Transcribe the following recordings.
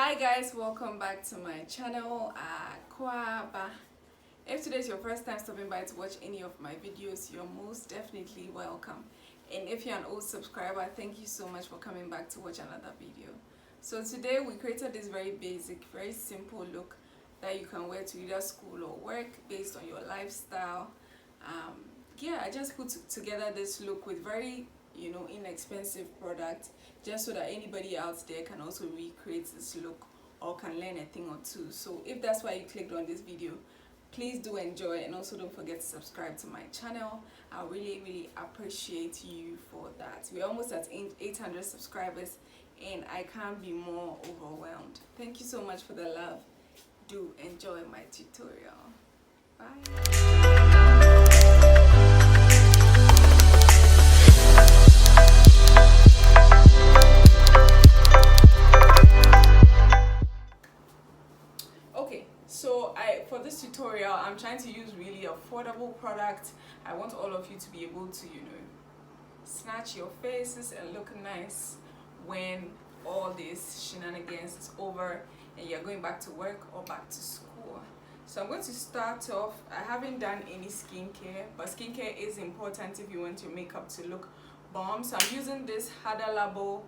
Hi guys, welcome back to my channel. Kwaba. If today is your first time stopping by to watch any of my videos, you're most definitely welcome. And if you're an old subscriber, thank you so much for coming back to watch another video. So today we created this very basic, very simple look that you can wear to either school or work based on your lifestyle. Yeah, I just put together this look with very inexpensive product, just so that anybody out there can also recreate this look or can learn a thing or two. So if that's why you clicked on this video, please do enjoy, and also don't forget to subscribe to my channel. I really appreciate you for that. We're almost at 800 subscribers and I can't be more overwhelmed. Thank you so much for the love. Do enjoy my tutorial. Bye. So for this tutorial, I'm trying to use really affordable products. I want all of you to be able to, snatch your faces and look nice when all this shenanigans is over and you're going back to work or back to school. So I'm going to start off. I haven't done any skincare, but skincare is important if you want your makeup to look bomb. So I'm using this Hada Labo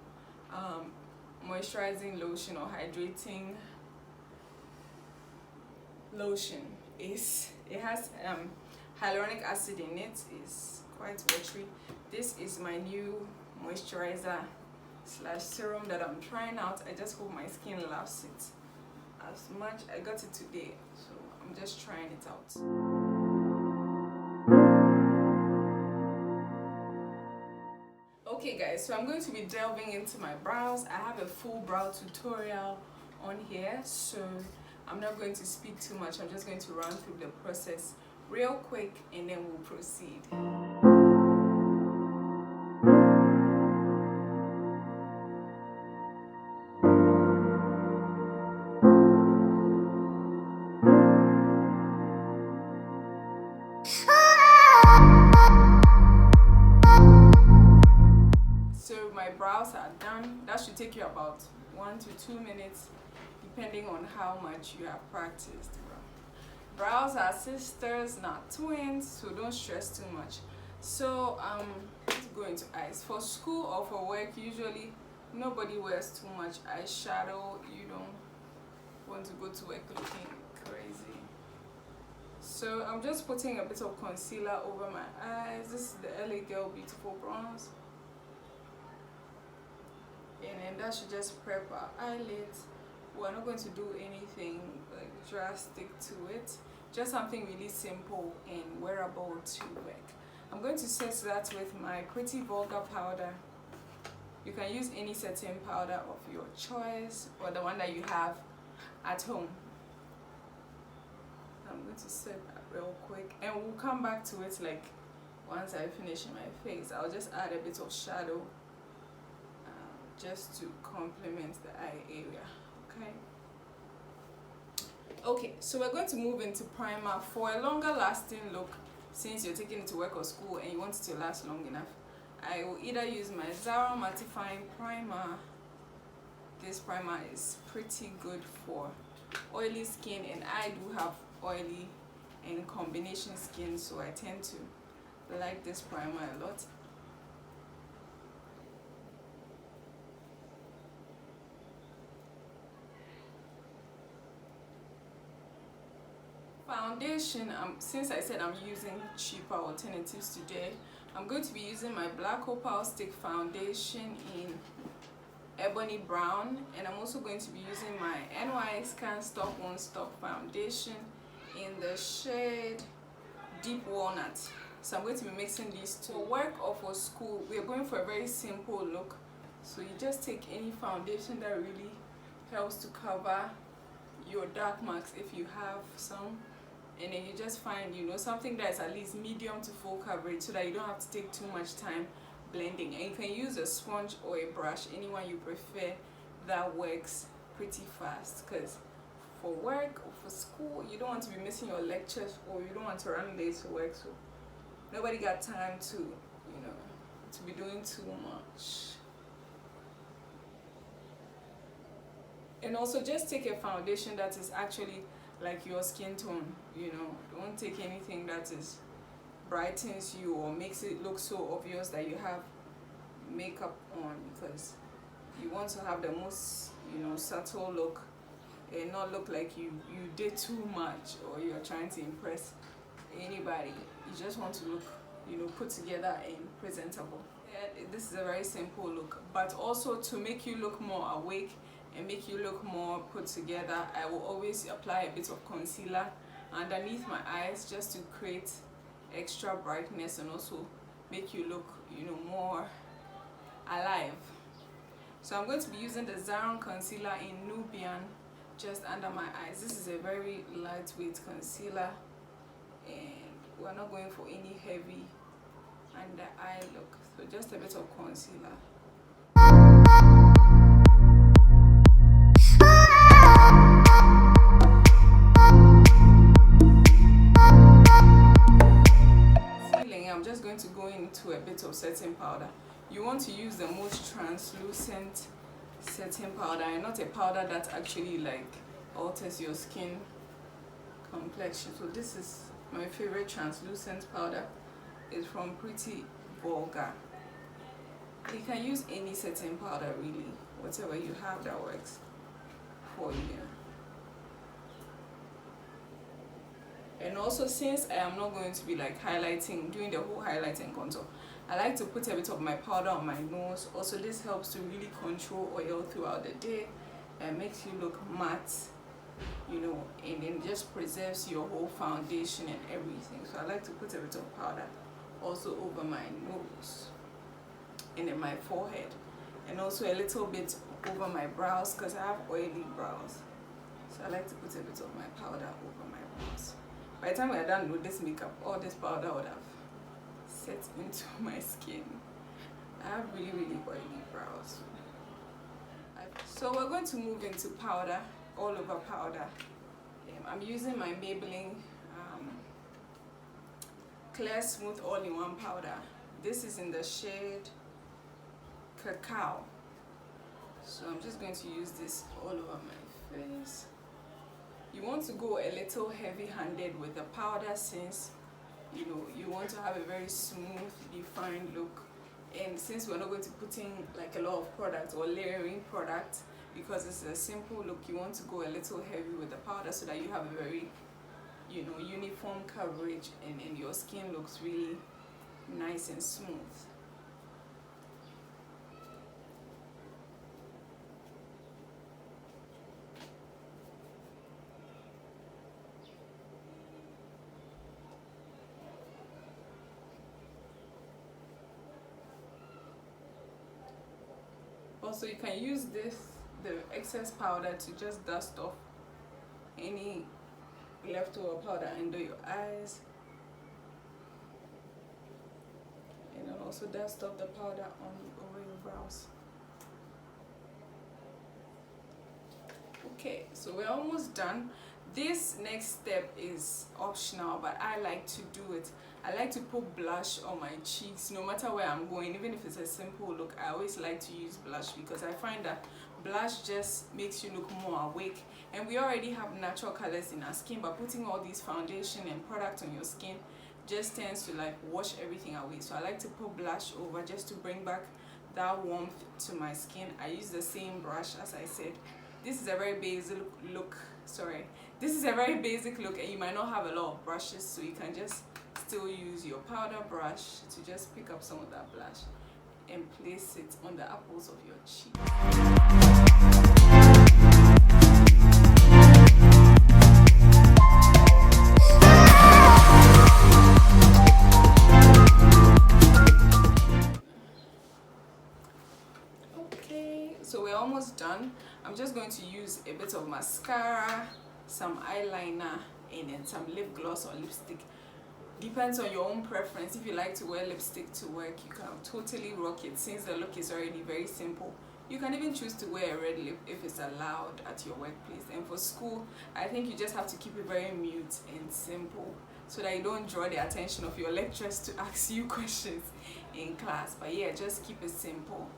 moisturizing lotion or hydrating lotion. It has hyaluronic acid in it. It's quite watery. This is my new moisturizer slash serum that I'm trying out. I just hope my skin loves it as much. I got it today, so I'm just trying it out. Okay guys, so I'm going to be delving into my brows. I have a full brow tutorial on here, so I'm not going to speak too much. I'm just going to run through the process real quick and then we'll proceed. So my brows are done. That should take you about 1 to 2 minutes, depending on how much you have practiced. Brows are sisters, not twins, so don't stress too much. So let's go into eyes. For school or for work, usually nobody wears too much eyeshadow. You don't want to go to work looking crazy. So I'm just putting a bit of concealer over my eyes. This is the LA Girl Beautiful Bronze, and then that should just prep our eyelids. We're not going to do anything like drastic to it, just something really simple and wearable to work. I'm going to set that with my Pretty Vulgar powder. You can use any setting powder of your choice or the one that you have at home. I'm going to set that real quick and we'll come back to it like once I finish my face. I'll just add a bit of shadow just to complement the eye area. Okay, so we're going to move into primer. For a longer lasting look, since you're taking it to work or school and you want it to last long enough, I will either use my Zaron mattifying primer. This primer is pretty good for oily skin, and I do have oily and combination skin, so I tend to like this primer a lot. Foundation, since I said I'm using cheaper alternatives today, I'm going to be using my black opal stick foundation in ebony brown, and I'm also going to be using my NY Scan Stop One Stop foundation in the shade Deep Walnut. So I'm going to be mixing these two. For work or for school, we're going for a very simple look, so you just take any foundation that really helps to cover your dark marks if you have some, and then you just find something that's at least medium to full coverage, so that you don't have to take too much time blending. And you can use a sponge or a brush, anyone you prefer. That works pretty fast, because for work or for school you don't want to be missing your lectures, or you don't want to run late to work, so nobody got time to to be doing too much. And also just take a foundation that is actually like your skin tone, you know. Don't take anything that is brightens you or makes it look so obvious that you have makeup on, because you want to have the most, you know, subtle look and not look like you did too much or you're trying to impress anybody. You just want to look, you know, put together and presentable. Yeah, this is a very simple look, but also to make you look more awake and make you look more put together, I will always apply a bit of concealer underneath my eyes just to create extra brightness and also make you look, you know, more alive. So I'm going to be using the Zaron concealer in Nubian just under my eyes. This is a very lightweight concealer and we're not going for any heavy under eye look, so just a bit of concealer. I'm just going to go into a bit of setting powder. You want to use the most translucent setting powder and not a powder that actually like alters your skin complexion. So this is my favorite translucent powder. It's from Pretty Vulgar. You can use any setting powder really, whatever you have that works for you. And also, since I am not going to be like highlighting, doing the whole highlighting contour, I like to put a bit of my powder on my nose. Also, this helps to really control oil throughout the day and makes you look matte, you know, and then just preserves your whole foundation and everything. So I like to put a bit of powder also over my nose and in my forehead, and also a little bit over my brows because I have oily brows. So I like to put a bit of my powder over my brows. By the time we're done with this makeup, all this powder would have set into my skin. I have really, really oily brows. So we're going to move into powder, all over powder. I'm using my Maybelline Clear Smooth All-in-One powder. This is in the shade Cacao. So I'm just going to use this all over my face. You want to go a little heavy-handed with the powder since you know you want to have a very smooth, defined look. And since we're not going to put in like a lot of product or layering product, because it's a simple look, you want to go a little heavy with the powder so that you have a very, you know, uniform coverage and your skin looks really nice and smooth. Also, you can use the excess powder to just dust off any leftover powder under your eyes, and then also dust off the powder over your brows. Okay, so we're almost done. This next step is optional, but I like to do it. I like to put blush on my cheeks no matter where I'm going. Even if it's a simple look, I always like to use blush because I find that blush just makes you look more awake. And we already have natural colors in our skin, but putting all these foundation and product on your skin just tends to like wash everything away. So I like to put blush over just to bring back that warmth to my skin. I use the same brush as I said. This is a very basic look. This is a very basic look, and you might not have a lot of brushes, so you can just still use your powder brush to just pick up some of that blush and place it on the apples of your cheek. Okay, so we're almost done. I'm just going to use a bit of mascara, some eyeliner, and then some lip gloss or lipstick. Depends on your own preference. If you like to wear lipstick to work, you can totally rock it since the look is already very simple. You can even choose to wear a red lip if it's allowed at your workplace. And for school, I think you just have to keep it very mute and simple so that you don't draw the attention of your lecturers to ask you questions in class. But yeah, just keep it simple.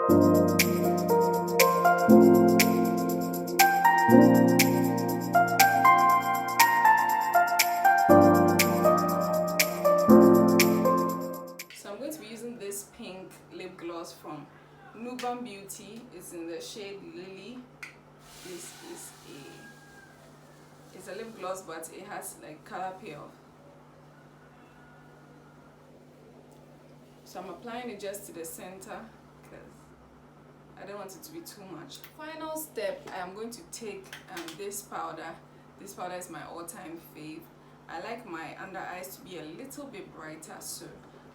So I'm going to be using this pink lip gloss from Numban Beauty. It's in the shade Lily. This is it's a lip gloss, but it has like color payoff. So I'm applying it just to the center because I don't want it to be too much. Final step, I am going to take this powder. This powder is my all-time fave. I like my under eyes to be a little bit brighter, so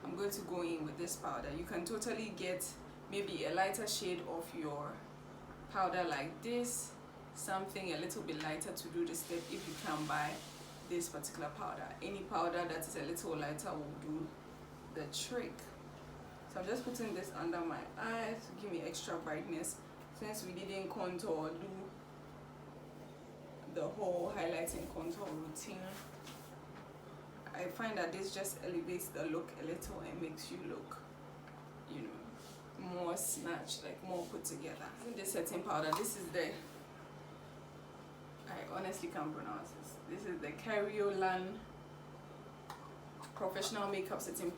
I'm going to go in with this powder. You can totally get maybe a lighter shade of your powder like this, something a little bit lighter to do the step if you can buy this particular powder. Any powder that is a little lighter will do the trick. So I'm just putting this under my eyes to give me extra brightness, since we didn't contour or do the whole highlighting contour routine. I find that this just elevates the look a little and makes you look, you know, more snatched, like more put together. This setting powder, this is the, I honestly can't pronounce this. This is the Kroylan professional makeup setting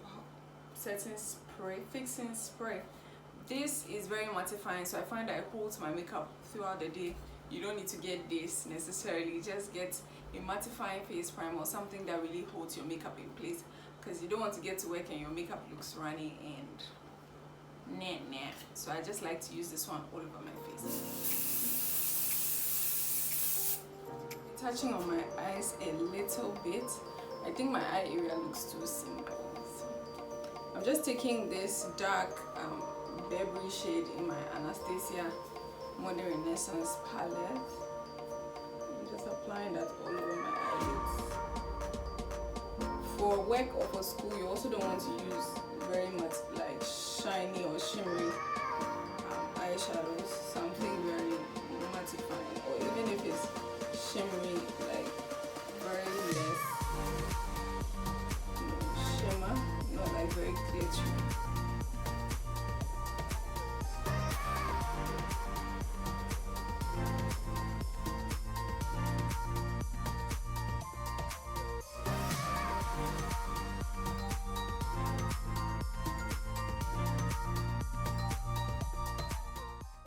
spray, fixing spray. This is very mattifying, so I find that it holds my makeup throughout the day. You don't need to get this necessarily, just get a mattifying face primer or something that really holds your makeup in place, because you don't want to get to work and your makeup looks runny and nah. So I just like to use this one all over my face. Touching on my eyes a little bit. I think my eye area looks too simple. I'm just taking this dark Burberry shade in my Anastasia Modern Renaissance palette. I'm just applying that all over my eyelids. For work or for school, you also don't want to use very much like shiny or shimmery eyeshadows. Something very mattifying, or even if it's shimmery, like very less shimmer, not like very glittery.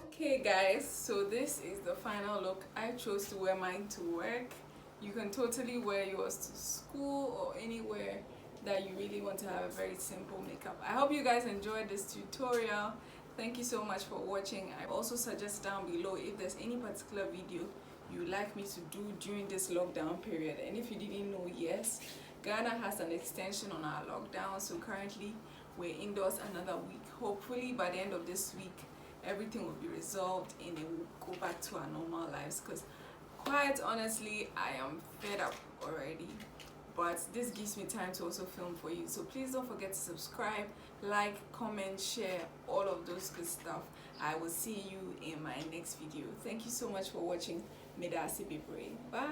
Okay guys, so this is the final look. I chose to wear mine to work. You can totally wear yours to school or anywhere that you really want to have a very simple makeup. I hope you guys enjoyed this tutorial. Thank you so much for watching. I also suggest down below if there's any particular video you'd like me to do during this lockdown period. And if you didn't know, yes, Ghana has an extension on our lockdown, so currently we're indoors another week. Hopefully by the end of this week everything will be resolved and then we'll go back to our normal lives, because quite honestly I am fed up already, but this gives me time to also film for you. So please don't forget to subscribe, like, comment, share, all of those good stuff. I will see you in my next video. Thank you so much for watching. Medasi be brave. Bye.